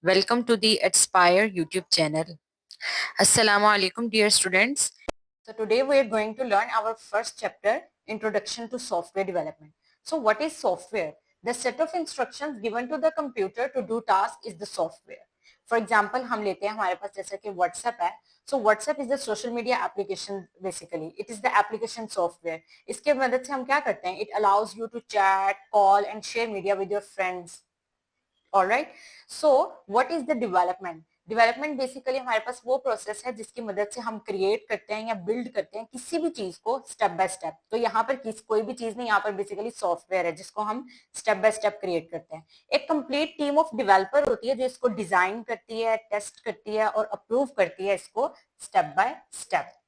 Welcome to the Aspire YouTube channel. Assalamu alaikum, dear students. So today we are going to learn our first chapter, Introduction to Software Development. So what is software? The set of instructions given to the computer to do task is the software. For example, हम लेते हैं हमारे पास जैसे कि WhatsApp है. So WhatsApp is the social media application basically. It is the application software. इसके मदद से हम क्या करते हैं? It allows you to chat, call and share media with your friends. All right. So what is the development? Development basically हमारे पास वो process है जिसकी मदद से हम क्रिएट करते हैं या बिल्ड करते हैं किसी भी चीज को स्टेप बाय स्टेप. तो यहाँ पर कोई भी चीज नहीं, यहाँ पर बेसिकली सॉफ्टवेयर है जिसको हम स्टेप बाय स्टेप क्रिएट करते हैं. एक कंप्लीट टीम ऑफ डेवलपर होती है जो इसको डिजाइन करती है, टेस्ट करती है और अप्रूव करती है इसको स्टेप बाय स्टेप.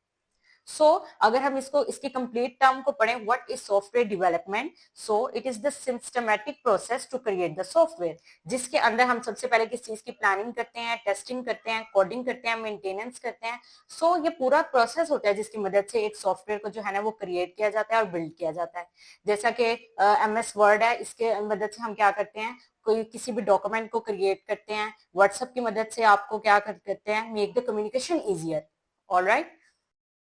सो अगर हम इसकी कंप्लीट टर्म को पढ़ें, what is software development? So it is the systematic process to create the software, जिसके अंदर हम सबसे पहले किस चीज की प्लानिंग करते हैं, टेस्टिंग करते हैं, कोडिंग करते हैं, मेंटेनेंस करते हैं. सो ये पूरा प्रोसेस होता है जिसकी मदद से एक सॉफ्टवेयर को जो है ना वो क्रिएट किया जाता है और बिल्ड किया जाता है. जैसा कि MS वर्ड है, इसके मदद से हम क्या करते हैं, कोई किसी भी डॉक्यूमेंट को क्रिएट करते हैं. व्हाट्सएप की मदद से आपको क्या करते हैं, make the communication easier. Alright.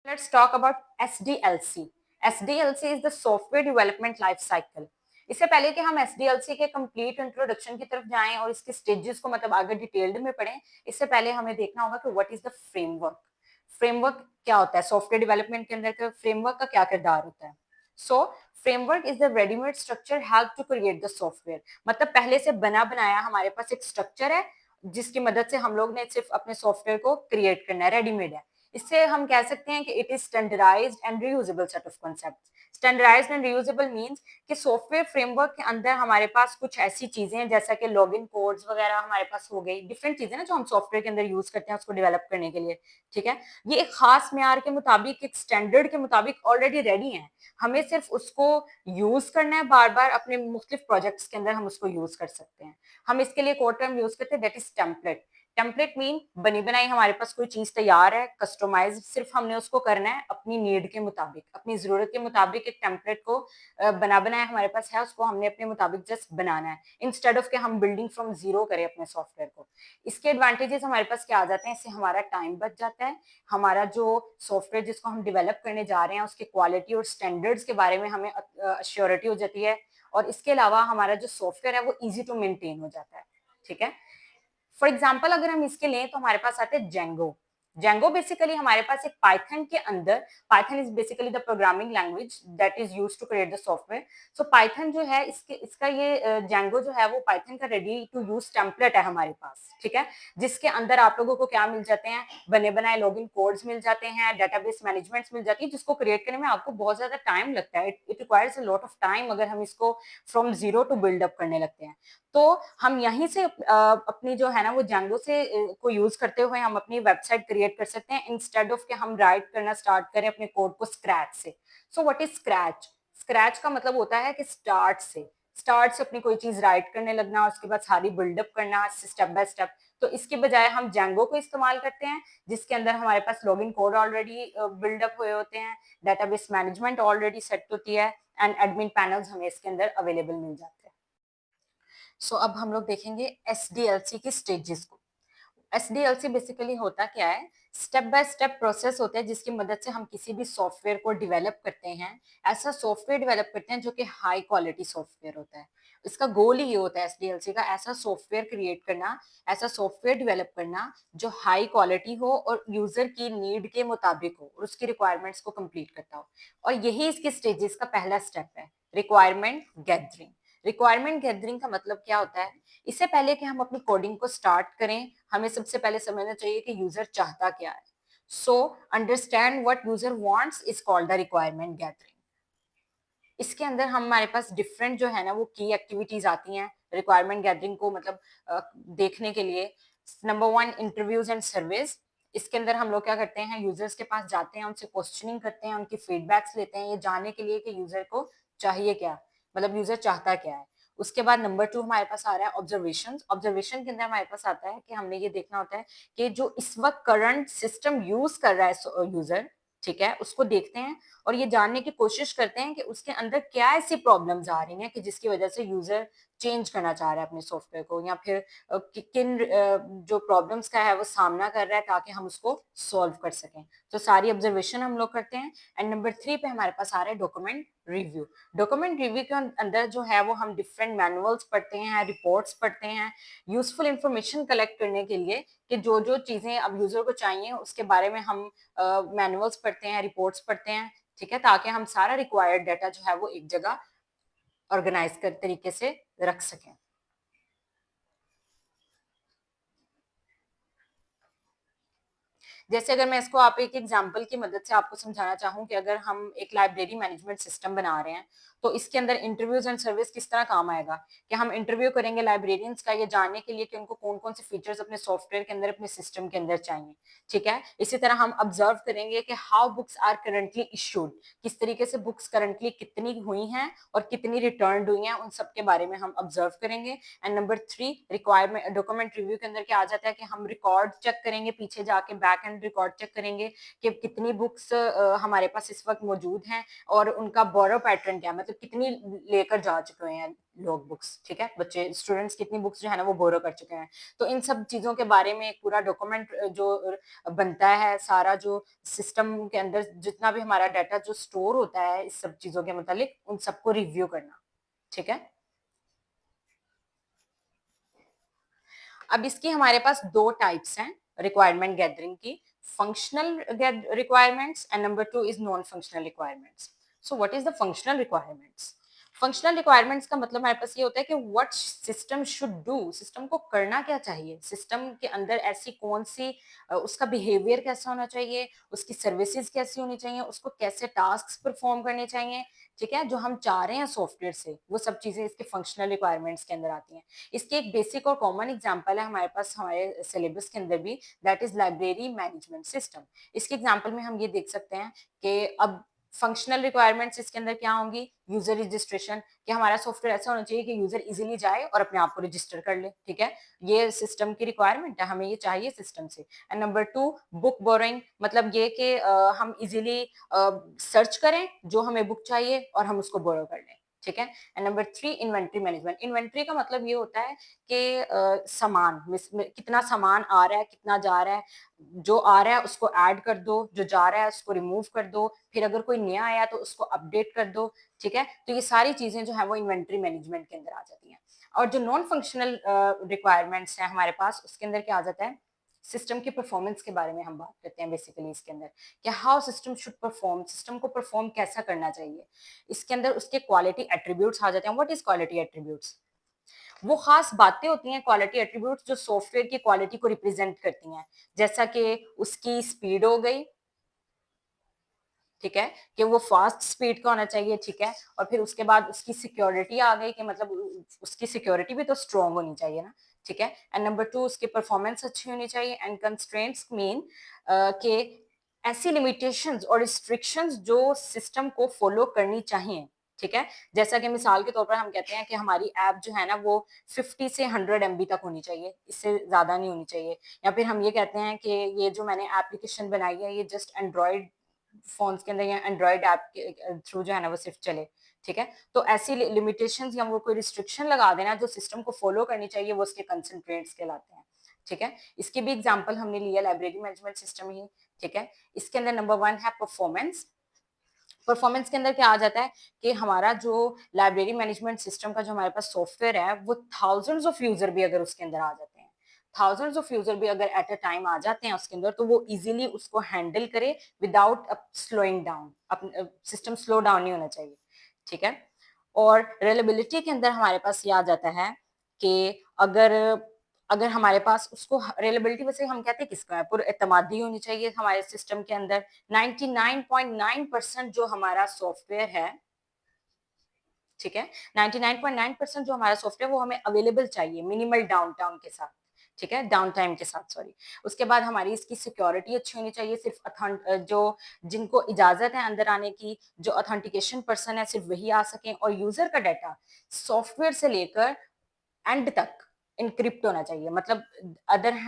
Let's talk about SDLC. SDLC is the software development life cycle. इससे पहले कि हम SDLC के कंप्लीट इंट्रोडक्शन की तरफ जाएं और इसके स्टेजेस को मतलब आगे डिटेल्ड में पढ़ें, इससे पहले हमें देखना होगा कि what is the framework. Framework क्या होता है? सॉफ्टवेयर डेवलपमेंट के अंदर का फ्रेमवर्क का क्या किरदार होता है? So framework is the readymade structure help to create the software. मतलब पहले से बना बनाया हमारे पास एक स्ट्रक्चर है जिसकी मदद से हम लोग ने सिर्फ अपने सॉफ्टवेयर को क्रिएट करना है, रेडीमेड है. इससे हम कह सकते हैं कि it is standardised and reusable set of concepts. Standardised and reusable means कि सॉफ्टवेयर फ्रेमवर्क के अंदर हमारे पास कुछ ऐसी चीजें हैं जैसा कि लॉगिन कोड्स वगैरह हमारे पास हो गई, डिफरेंट चीजें ना जो हम सॉफ्टवेयर के अंदर यूज करते हैं उसको डेवलप करने के लिए. ठीक है, ये एक खास मेयार के मुताबिक, एक स्टैंडर्ड के मुताबिक ऑलरेडी रेडी है. हमें सिर्फ उसको यूज करना है, बार बार अपने मुख्तलिफ प्रोजेक्ट्स के अंदर हम उसको यूज कर सकते हैं. हम इसके लिए कोड टर्म यूज करते हैं, that is template. Template mean बनी बनाई हमारे पास कोई चीज तैयार है, कस्टमाइज, सिर्फ हमने उसको करना है अपनी नीड के मुताबिक, अपनी जरूरत के मुताबिक. एक टेम्पलेट को बना बनाया हमारे पास है, उसको हमने अपने मुताबिक जस्ट बनाना है, इंस्टेड ऑफ के हम बिल्डिंग फ्रॉम जीरो करें अपने सॉफ्टवेयर को. इसके एडवांटेजेस हमारे पास क्या आ जाते हैं? इससे हमारा टाइम बच जाता है, हमारा जो सॉफ्टवेयर जिसको हम डेवलप करने जा रहे हैं उसकी क्वालिटी और स्टैंडर्ड्स के बारे में हमें अश्योरिटी हो जाती है. और इसके अलावा हमारा जो सॉफ्टवेयर है वो इजी टू मेंटेन हो जाता है. ठीक है. फॉर एग्जाम्पल अगर हम इसके लें तो हमारे पास आते हैं जेंगो. जेंगो बेसिकली हमारे पास एक पाइथन के अंदर, Python is basically the programming language that is used to create the software. So Python जो है इसका ये जेंगो जो है वो पाइथन का रेडी टू यूज टेम्पलेट है हमारे पास. ठीक है, जिसके अंदर आप लोगों को क्या मिल जाते हैं, बने बनाए लॉगिन कोड्स मिल जाते हैं, डेटाबेस मैनेजमेंट मिल जाती है, जिसको क्रिएट करने में आपको बहुत ज्यादा टाइम लगता है. It requires a lot of time अगर हम इसको from zero to build up करने लगते हैं. तो हम यहीं से अपनी जो है ना वो जेंगो से को यूज करते हुए हम अपनी वेबसाइट क्रिएट कर सकते हैं, इंस्टेड ऑफ के हम राइट करना स्टार्ट करें अपने कोड को स्क्रैच से. So what is scratch? Scratch का मतलब होता है कि स्टार्ट से अपनी कोई चीज राइट करने लगना, उसके बाद सारी बिल्डअप करना स्टेप बाय स्टेप. तो इसके बजाय हम जेंगो को इस्तेमाल करते हैं जिसके अंदर हमारे पास लॉगिन कोड ऑलरेडी बिल्डअप हुए होते हैं, डेटाबेस मैनेजमेंट ऑलरेडी सेट होती है एंड एडमिन पैनल्स हमें इसके अंदर अवेलेबल मिल जाते हैं. सो अब हम लोग देखेंगे SDLC की स्टेजेस को. SDLC बेसिकली होता क्या है? स्टेप बाय स्टेप प्रोसेस होता है जिसकी मदद से हम किसी भी सॉफ्टवेयर को डेवलप करते हैं. ऐसा सॉफ्टवेयर डेवलप करते हैं जो कि हाई क्वालिटी सॉफ्टवेयर होता है. इसका गोल ही ये होता है SDLC का, ऐसा सॉफ्टवेयर क्रिएट करना, ऐसा सॉफ्टवेयर डेवलप करना जो हाई क्वालिटी हो और यूजर की नीड के मुताबिक हो और उसकी रिक्वायरमेंट्स को कंप्लीट करता हो. और यही इसके स्टेजेस का पहला स्टेप है, रिक्वायरमेंट गैदरिंग. रिक्वायरमेंट गैदरिंग का मतलब क्या होता है? इससे पहले कि हम अपनी कोडिंग को स्टार्ट करें, हमें सबसे पहले समझना चाहिए कि यूजर चाहता क्या है. So understand what user wants is called the requirement gathering. इसके अंदर हमारे पास डिफरेंट जो है ना वो की एक्टिविटीज आती हैं रिक्वायरमेंट गैदरिंग को मतलब देखने के लिए. Number 1, interviews and surveys. इसके अंदर हम लोग क्या करते हैं, यूजर्स के पास जाते हैं, उनसे क्वेश्चनिंग करते हैं, उनकी फीडबैक्स लेते हैं, ये जानने के लिए कि यूजर को चाहिए क्या, मतलब यूजर चाहता क्या है. उसके बाद नंबर 2 हमारे पास आ रहा है ऑब्जर्वेशन. ऑब्जर्वेशन के अंदर हमारे पास आता है कि हमने ये देखना होता है कि जो इस वक्त करंट सिस्टम यूज कर रहा है यूजर, ठीक है, उसको देखते हैं और ये जानने की कोशिश करते हैं कि उसके अंदर क्या ऐसी प्रॉब्लम्स आ रही हैं कि जिसकी वजह से यूजर चेंज करना चाह रहा है अपने सॉफ्टवेयर को, या फिर किन जो प्रॉब्लम्स का है वो सामना कर रहा है, ताकि हम उसको सॉल्व कर सकें। तो सारी ऑब्जर्वेशन हम लोग करते हैं। एंड नंबर 3 पे हमारे पास आ रहा है डॉक्यूमेंट रिव्यू। डॉक्यूमेंट रिव्यू के अंदर जो है वो हम डिफरेंट मैनुअल्स पढ़ते हैं, रिपोर्ट्स पढ़ते हैं, यूजफुल इंफॉर्मेशन कलेक्ट करने के लिए कि जो जो चीजें अब यूजर को चाहिए उसके बारे में हम मैनुअल्स पढ़ते हैं, रिपोर्ट्स पढ़ते हैं, ठीक है, ताकि हम सारा रिक्वायर्ड डाटा जो है वो एक जगह ऑर्गेनाइज कर तरीके से रख सकें। जैसे अगर मैं इसको आप एक एग्जांपल की मदद से आपको समझाना चाहूँ कि अगर हम एक लाइब्रेरी मैनेजमेंट सिस्टम बना रहे हैं, तो इसके अंदर इंटरव्यूज एंड सर्विस किस तरह काम आएगा कि हम इंटरव्यू करेंगे लाइब्रेरियंस का, ये जानने के लिए कि उनको कौन कौन से फीचर्स अपने सॉफ्टवेयर के अंदर, अपने सिस्टम के अंदर चाहिए, ठीक है। इसी तरह हम ऑब्जर्व करेंगे कि how books are currently issued, किस तरीके से बुक्स करंटली कितनी हुई हैं और कितनी रिटर्न हुई हैं, उन सब के बारे में हम ऑब्जर्व करेंगे। And number 3 requirement document review के अंदर क्या आ जाता है कि हम रिकॉर्ड चेक करेंगे, पीछे जाके बैक एंड रिकॉर्ड चेक करेंगे कि कितनी बुक्स हमारे पास इस वक्त मौजूद हैं और उनका बोरो पैटर्न क्या है, मतलब कितनी लेकर जा चुके हैं लोग बुक्स, ठीक है, बच्चे स्टूडेंट्स कितनी बुक्स जो है ना वो बोरो कर चुके हैं। तो इन सब चीजों के बारे में एक पूरा डॉक्यूमेंट जो बनता है, सारा जो सिस्टम के अंदर जितना भी हमारा डाटा जो स्टोर होता है इस सब चीजों के मुतालिक, उन सबको रिव्यू करना, ठीक है। अब इसकी हमारे पास दो टाइप्स हैं रिक्वायरमेंट गैदरिंग की, functional requirements and number 2 is non functional requirements. So what is the functional requirements? Functional requirements का मतलब हमारे पास ये होता है कि what system should do, system को करना क्या चाहिए, सिस्टम के अंदर ऐसी कौन सी उसका बिहेवियर कैसा होना चाहिए, उसकी सर्विसेज कैसी होनी चाहिए, उसको कैसे टास्क परफॉर्म करने चाहिए, ठीक है, जो हम चाह रहे हैं सॉफ्टवेयर से, वो सब चीजें इसके फंक्शनल रिक्वायरमेंट्स के अंदर आती हैं। इसके एक बेसिक और कॉमन एग्जांपल है हमारे पास हमारे सिलेबस के अंदर भी, that is library management system. इसके एग्जांपल में हम ये देख सकते हैं कि अब फंक्शनल रिक्वायरमेंट्स इसके अंदर क्या होंगी, यूजर रजिस्ट्रेशन, कि हमारा सॉफ्टवेयर ऐसा होना चाहिए कि यूजर इजीली जाए और अपने आप को रजिस्टर कर ले, ठीक है, ये सिस्टम की रिक्वायरमेंट है, हमें ये चाहिए सिस्टम से। एंड नंबर 2 बुक बोरोइंग, मतलब ये कि हम इजीली सर्च करें जो हमें बुक चाहिए और हम उसको बोरो कर लें, ठीक है। And number 3 inventory management. Inventory का मतलब ये होता है कि सामान कितना सामान आ रहा है, कितना जा रहा है, जो आ रहा है उसको ऐड कर दो, जो जा रहा है उसको रिमूव कर दो, फिर अगर कोई नया आया तो उसको अपडेट कर दो, ठीक है। तो ये सारी चीजें जो है वो इन्वेंट्री मैनेजमेंट के अंदर आ जाती हैं। और जो नॉन फंक्शनल रिक्वायरमेंट्स हैं हमारे पास, उसके अंदर क्या आ जाता है, सिस्टम की परफॉर्मेंस के बारे में हम बात करते हैं बेसिकली इसके अंदर, कि how system should perform, system को परफॉर्म कैसा करना चाहिए। इसके अंदर उसके क्वालिटी एट्रीब्यूट्स आ जाते हैं। What is quality attributes? वो खास बातें होती हैं क्वालिटी एट्रीब्यूट्स जो सॉफ्टवेयर की क्वालिटी को रिप्रेजेंट करती हैं, जैसा कि उसकी स्पीड हो गई, ठीक है, कि वो फास्ट स्पीड का होना चाहिए, ठीक है, और फिर उसके बाद उसकी सिक्योरिटी आ गई कि मतलब उसकी सिक्योरिटी भी तो स्ट्रॉन्ग होनी चाहिए ना, ठीक है। एंड नंबर 2 उसकी परफॉर्मेंस अच्छी होनी चाहिए। एंड कंस्ट्रेंट्स मीन के ऐसी लिमिटेशंस और रिस्ट्रिक्शंस जो सिस्टम को फॉलो करनी चाहिए, ठीक है। जैसा कि मिसाल के तौर पर हम कहते हैं कि हमारी ऐप जो है ना वो 50 से 100 MB तक होनी चाहिए, इससे ज्यादा नहीं होनी चाहिए। या फिर हम ये कहते हैं कि ये जो मैंने एप्लीकेशन बनाई है ये जस्ट एंड्रॉइड फोन्स के अंदर या एंड्रॉइड ऐप के थ्रू जो है ना वो सिर्फ चले, ठीक है। तो ऐसी लिमिटेशंस या वो कोई रिस्ट्रिक्शन लगा देना जो सिस्टम को फॉलो करनी चाहिए, वो उसके कंसंट्रेट्स कहलाते हैं, ठीक है। इसकी भी एग्जांपल हमने लिया लाइब्रेरी मैनेजमेंट सिस्टम ही, ठीक है। इसके अंदर नंबर 1 है परफॉर्मेंस। परफॉर्मेंस के अंदर क्या आ जाता है कि हमारा जो लाइब्रेरी मैनेजमेंट सिस्टम का जो हमारे पास सॉफ्टवेयर है वो थाउजेंड्स ऑफ यूजर भी अगर उसके अंदर आ जाते हैं, थाउजेंड्स ऑफ यूजर भी अगर एट अ टाइम आ जाते हैं उसके अंदर, तो वो इजीली उसको हैंडल करे without slowing down, system slow down नहीं होना चाहिए, ठीक है। और रिलायबिलिटी के अंदर हमारे पास ये आ जाता है कि अगर अगर हमारे पास उसको रिलायबिलिटी, वैसे हम कहते हैं किसका है, पूरा एतमादी होनी चाहिए हमारे सिस्टम के अंदर। 99.9% जो हमारा सॉफ्टवेयर है, ठीक है, 99.9% जो हमारा सॉफ्टवेयर वो हमें अवेलेबल चाहिए मिनिमल डाउन टाउन के साथ, ठीक है, डाउन टाइम के साथ, सॉरी। उसके बाद हमारी इसकी सिक्योरिटी अच्छी होनी चाहिए, सिर्फ जो जिनको इजाजत है अंदर आने की, जो ऑथेंटिकेशन पर्सन है सिर्फ वही आ सके, और यूजर का डाटा सॉफ्टवेयर से लेकर एंड तक इनक्रिप्ट होना चाहिए, मतलब अदर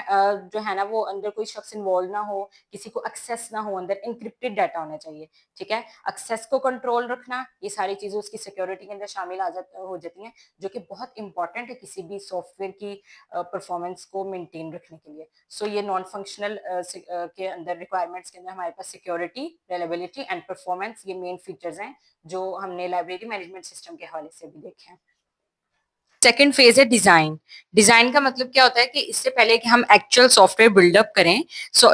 जो है ना वो अंदर कोई शख्स इन्वॉल्व ना हो, किसी को एक्सेस ना हो, अंदर इनक्रिप्टेड डाटा होना चाहिए। ठीक है, एक्सेस को कंट्रोल रखना, ये सारी चीजें उसकी सिक्योरिटी के अंदर शामिल हो जाती हैं, जो कि बहुत इंपॉर्टेंट है किसी भी सॉफ्टवेयर की परफॉर्मेंस को मेंटेन रखने के लिए। सो ये नॉन फंक्शनल के अंदर रिक्वायरमेंट्स के अंदर हमारे पास सिक्योरिटी, रिलायबिलिटी एंड परफॉर्मेंस, ये मेन फीचर्स हैं जो हमने लाइब्रेरी मैनेजमेंट सिस्टम के हवाले से भी देखे हैं। सेकेंड फेज है डिजाइन। डिजाइन का मतलब क्या होता है कि इससे पहले कि हम एक्चुअल सॉफ्टवेयर बिल्डअप करें,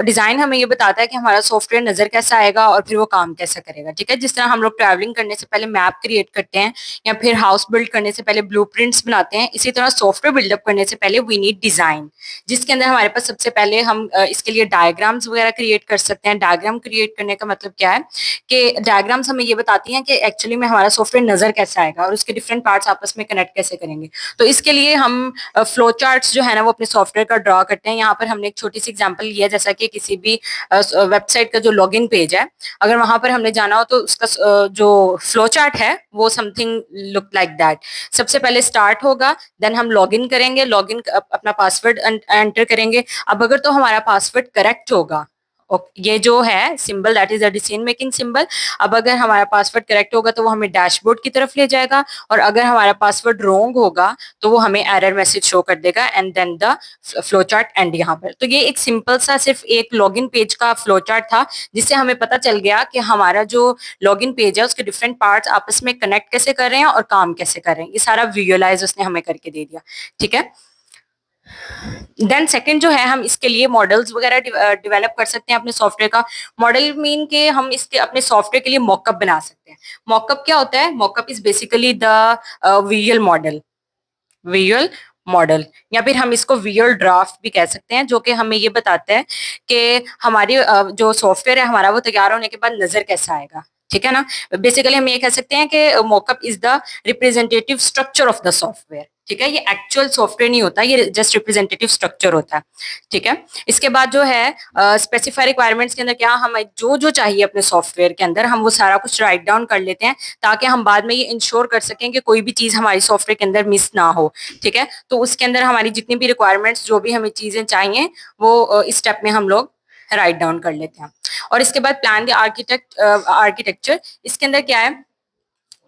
डिजाइन हमें ये बताता है कि हमारा सॉफ्टवेयर नजर कैसा आएगा और फिर वो काम कैसा करेगा। ठीक है, जिस तरह हम लोग ट्रैवलिंग करने से पहले मैप क्रिएट करते हैं या फिर हाउस बिल्ड करने से पहले ब्लूप्रिंट्स बनाते हैं, इसी तरह सॉफ्टवेयर बिल्डअप करने से पहले वी नीड डिजाइन, जिसके अंदर हमारे पास सबसे पहले हम इसके लिए डायग्राम्स वगैरह क्रिएट कर सकते हैं। डायग्राम क्रिएट करने का मतलब क्या है कि डायग्राम्स हमें ये बताती हैं कि एक्चुअली में हमारा सॉफ्टवेयर नजर कैसा आएगा और उसके डिफरेंट पार्ट्स आपस में कनेक्ट कैसे करेंगे। तो इसके लिए हम फ्लो चार्ट्स जो है ना वो अपने सॉफ्टवेयर का ड्रॉ करते हैं। यहाँ पर हमने एक छोटी सी एग्जांपल लिया, जैसा कि किसी भी वेबसाइट का जो लॉगिन पेज है, अगर वहां पर हमने जाना हो तो उसका जो फ्लो चार्ट है वो समथिंग लुक लाइक दैट। सबसे पहले स्टार्ट होगा, देन हम लॉगिन करेंगे, लॉगिन अपना पासवर्ड एंटर करेंगे। अब अगर तो हमारा पासवर्ड करेक्ट होगा, ये जो है symbol that is a decision making symbol, अब अगर हमारा पासवर्ड करेक्ट होगा तो वो हमें डैशबोर्ड की तरफ ले जाएगा, और अगर हमारा पासवर्ड रॉन्ग होगा तो वो हमें एरर मैसेज शो कर देगा and then the flow chart and यहाँ पर। तो ये एक सिंपल सा सिर्फ एक लॉगिन पेज का फ्लो चार्ट था, जिससे हमें पता चल गया कि हमारा जो लॉगिन पेज है उसके डिफरेंट पार्ट्स आपस में कनेक्ट कैसे कर रहे हैं और काम कैसे कर रहे हैं। ये सारा विजुअलाइज उसने हमें करके दे दिया। ठीक है, देन सेकंड जो है, हम इसके लिए मॉडल्स वगैरह डेवलप कर सकते हैं अपने सॉफ्टवेयर का। मॉडल मीन के हम इसके अपने सॉफ्टवेयर के लिए मॉकअप बना सकते हैं। मॉकअप क्या होता है? Mock-up is basically the visual model, visual model, या फिर हम इसको विजुअल ड्राफ्ट भी कह सकते हैं, जो कि हमें ये बताता है कि हमारी जो सॉफ्टवेयर है हमारा वो तैयार होने के बाद नजर कैसा आएगा। ठीक है ना, बेसिकली हम ये कह सकते हैं कि mock-up is the representative structure of the software. ठीक है, ये एक्चुअल सॉफ्टवेयर नहीं होता, ये जस्ट रिप्रेजेंटेटिव स्ट्रक्चर होता है। ठीक है, इसके बाद जो है स्पेसिफाई रिक्वायरमेंट्स के अंदर क्या हमें जो जो चाहिए अपने सॉफ्टवेयर के अंदर हम वो सारा कुछ राइट डाउन कर लेते हैं, ताकि हम बाद में ये इंश्योर कर सकें कि कोई भी चीज हमारी सॉफ्टवेयर के अंदर मिस ना हो। ठीक है, तो उसके अंदर हमारी जितनी भी रिक्वायरमेंट्स जो भी हमें चीजें चाहिए वो इस स्टेप में हम लोग राइट डाउन कर लेते हैं। और इसके बाद प्लान द आर्किटेक्चर, इसके अंदर क्या है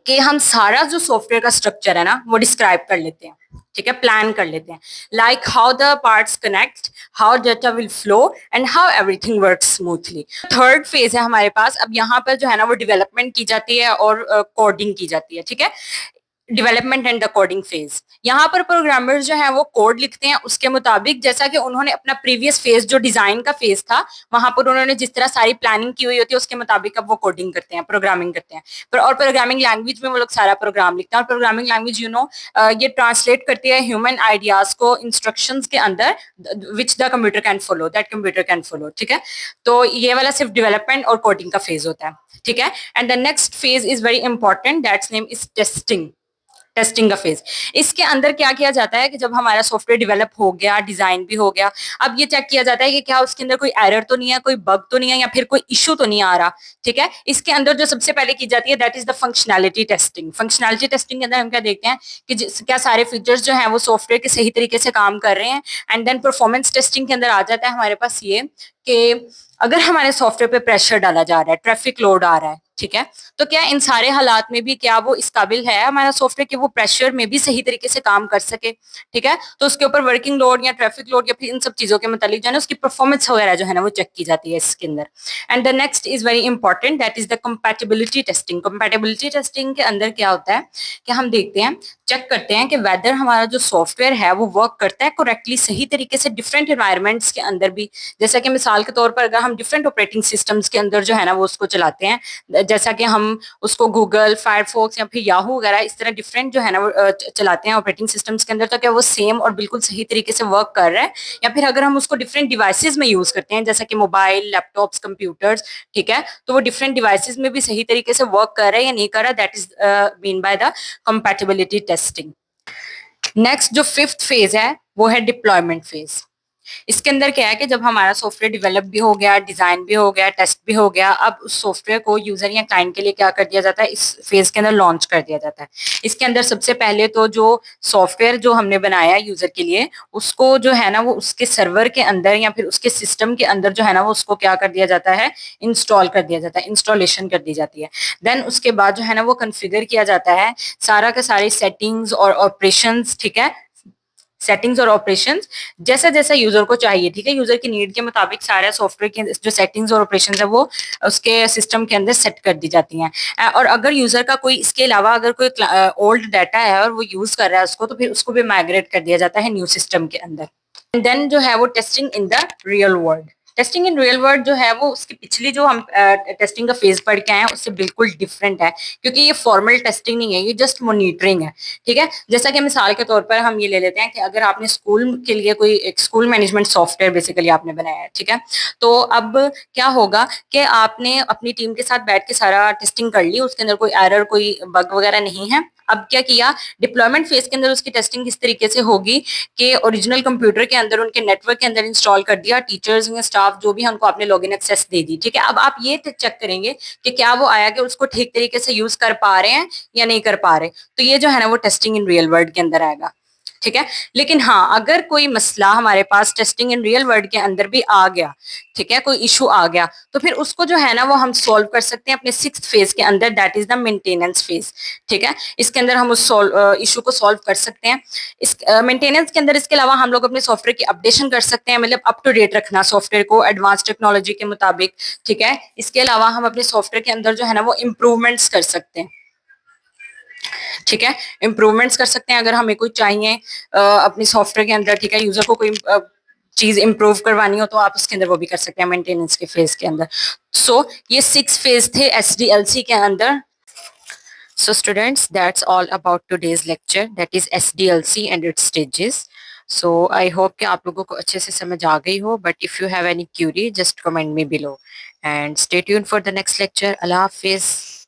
कि हम सारा जो सॉफ्टवेयर का स्ट्रक्चर है ना वो डिस्क्राइब कर लेते हैं। ठीक है, प्लान कर लेते हैं, like how the parts connect, how data will flow and how everything works smoothly. Third phase है हमारे पास, अब यहाँ पर जो है ना वो डेवलपमेंट की जाती है और कोडिंग की जाती है। ठीक है, development and the coding phase, यहाँ पर प्रोग्रामर्स जो है वो कोड लिखते हैं उसके मुताबिक, जैसा कि उन्होंने अपना प्रीवियस फेज जो डिजाइन का फेज था वहां पर उन्होंने जिस तरह सारी प्लानिंग की हुई होती है उसके मुताबिक अब वो कोडिंग करते हैं, प्रोग्रामिंग करते हैं। और प्रोग्रामिंग लैंग्वेज में वो लोग सारा प्रोग्राम लिखते हैं, और प्रोग्रामिंग लैंग्वेज ये ट्रांसलेट करती है ह्यूमन आइडियाज को इंस्ट्रक्शंस के अंदर, which the computer can follow, that computer can follow. ठीक है, तो ये वाला सिर्फ डेवलपमेंट और कोडिंग का फेज होता है। ठीक है, and the next phase is very important, that's name is testing. Testing का फेज, इसके अंदर क्या किया जाता है कि जब हमारा सॉफ्टवेयर डेवलप हो गया, डिजाइन भी हो गया, अब ये चेक किया जाता है कि क्या उसके अंदर कोई एरर तो नहीं है, कोई बग तो नहीं है, या फिर कोई इशू तो नहीं आ रहा। ठीक है, इसके अंदर जो सबसे पहले की जाती है that is the functionality testing. Functionality testing के अंदर हम क्या देखते हैं कि क्या सारे फीचर्स जो है वो सॉफ्टवेयर के सही तरीके से काम कर रहे हैं। एंड देन परफॉर्मेंस टेस्टिंग के अंदर आ जाता है हमारे पास ये कि अगर हमारे सॉफ्टवेयर पे प्रेशर डाला जा रहा है, ट्रैफिक लोड आ रहा है, ठीक है, तो क्या इन सारे हालात में भी क्या वो इस काबिल है हमारा सॉफ्टवेयर कि वो प्रेशर में भी सही तरीके से काम कर सके। ठीक है, तो उसके ऊपर वर्किंग लोड या ट्रैफिक लोड या फिर इन सब चीजों के मतलब जो है ना उसकी परफॉर्मेंस वगैरह जो है ना वो चेक की जाती है इसके अंदर। And the next is very important, that is the compatibility testing. Compatibility testing के अंदर क्या होता है कि हम देखते हैं, चेक करते हैं कि वेदर हमारा जो सॉफ्टवेयर है वो वर्क करता है करेक्टली, सही तरीके से डिफरेंट एनवायरमेंट्स के अंदर भी। जैसा कि मिसाल के तौर पर अगर हम डिफरेंट ऑपरेटिंग सिस्टम्स के अंदर जो है ना वो उसको चलाते हैं, जैसा कि हम उसको गूगल, फायरफॉक्स या फिर याहू वगैरह इस तरह डिफरेंट जो है ना वो चलाते हैं ऑपरेटिंग सिस्टम्स के अंदर, तो क्या वो सेम और बिल्कुल सही तरीके से वर्क कर रहा है? या फिर अगर हम उसको डिफरेंट डिवाइसेस में यूज करते हैं जैसा कि मोबाइल, लैपटॉप्स, कंप्यूटर्स, ठीक है, तो वो डिफरेंट डिवाइसेस में भी सही तरीके से वर्क कर रहा है या नहीं कर रहा, that is mean by the compatibility testing. Next जो फिफ्थ फेज है वो है डिप्लॉयमेंट फेज। इसके अंदर क्या है कि जब हमारा सॉफ्टवेयर डेवलप भी हो गया, डिजाइन भी हो गया, टेस्ट भी हो गया, अब उस सॉफ्टवेयर को यूजर या क्लाइंट के लिए क्या कर दिया जाता है, इस फेज के अंदर लॉन्च कर दिया जाता है। इसके अंदर सबसे पहले तो जो सॉफ्टवेयर जो हमने बनाया यूजर के लिए, उसको जो है ना वो उसके सर्वर के अंदर या फिर उसके सिस्टम के अंदर जो है ना वो उसको क्या कर दिया जाता है, इंस्टॉल कर दिया जाता है, इंस्टॉलेशन कर दी जाती है। देन उसके बाद जो है ना वो कॉन्फ़िगर किया जाता है, सारा का सारी सेटिंग्स और ऑपरेशंस, ठीक है, सेटिंग्स और ऑपरेशंस जैसा जैसा यूजर को चाहिए, ठीक है, यूजर की नीड के मुताबिक सारे सॉफ्टवेयर के जो सेटिंग्स और ऑपरेशंस है वो उसके सिस्टम के अंदर सेट कर दी जाती हैं। और अगर यूजर का कोई इसके अलावा अगर कोई ओल्ड डाटा है और वो यूज कर रहा है उसको, तो फिर उसको भी माइग्रेट कर दिया जाता है न्यू सिस्टम के अंदर। एंड देन जो है वो testing in the real world. Testing in real world जो है वो उसकी पिछली जो हम टेस्टिंग का फेज पढ़ के आए हैं उससे बिल्कुल डिफरेंट है, क्योंकि ये फॉर्मल टेस्टिंग नहीं है, ये जस्ट मॉनिटरिंग है। ठीक है, जैसा कि मिसाल के तौर पर हम ये ले लेते हैं कि अगर आपने स्कूल के लिए कोई एक स्कूल मैनेजमेंट सॉफ्टवेयर बेसिकली आपने बनाया है, ठीक है, तो अब क्या होगा कि आपने अपनी टीम के साथ बैठ के सारा टेस्टिंग कर ली, उसके अंदर कोई एरर कोई बग वगैरह नहीं है। अब क्या किया, डिप्लॉयमेंट फेज के अंदर उसकी टेस्टिंग किस तरीके से होगी कि ओरिजिनल कंप्यूटर के अंदर उनके नेटवर्क के अंदर इंस्टॉल कर दिया, टीचर्स या स्टाफ जो भी है उनको आपने लॉगिन एक्सेस दे दी, ठीक है। अब आप ये चेक करेंगे कि क्या वो आया कि उसको ठीक तरीके से यूज कर पा रहे हैं या नहीं कर पा रहे, तो ये जो है ना वो टेस्टिंग इन रियल वर्ल्ड के अंदर आएगा, ठीक है। लेकिन हाँ, अगर कोई मसला हमारे पास टेस्टिंग इन रियल वर्ल्ड के अंदर भी आ गया, ठीक है, कोई इशू आ गया, तो फिर उसको जो है ना वो हम सॉल्व कर सकते हैं अपने 6th फेज के अंदर, that is the maintenance phase, ठीक है। इसके अंदर हम उस इशू को सॉल्व कर सकते हैं। इस मेंटेनेंस के अंदर इसके अलावा हम लोग अपने सॉफ्टवेयर की अपडेशन कर सकते हैं, मतलब अप टू डेट रखना सॉफ्टवेयर को एडवांस टेक्नोलॉजी के मुताबिक, ठीक है। इसके अलावा हम अपने सॉफ्टवेयर के अंदर जो है ना वो इम्प्रूवमेंट्स कर सकते हैं, ठीक है, इम्प्रूवमेंट्स कर सकते हैं अगर हमें कोई चाहिए अपनी सॉफ्टवेयर के अंदर, ठीक है, यूजर को कोई चीज इंप्रूव करवानी हो तो आप उसके अंदर वो भी कर सकते हैं मेंटेनेंस के फेज के अंदर। सो ये 6 फेज थे एसडीएलसी के अंदर। So students, that's all about today's lecture, that is SDLC and its stages. So I hope कि आप लोगों को अच्छे से समझ आ गई हो, but if you have any query, just comment me below and stay tuned for the next lecture. Allah Hafiz.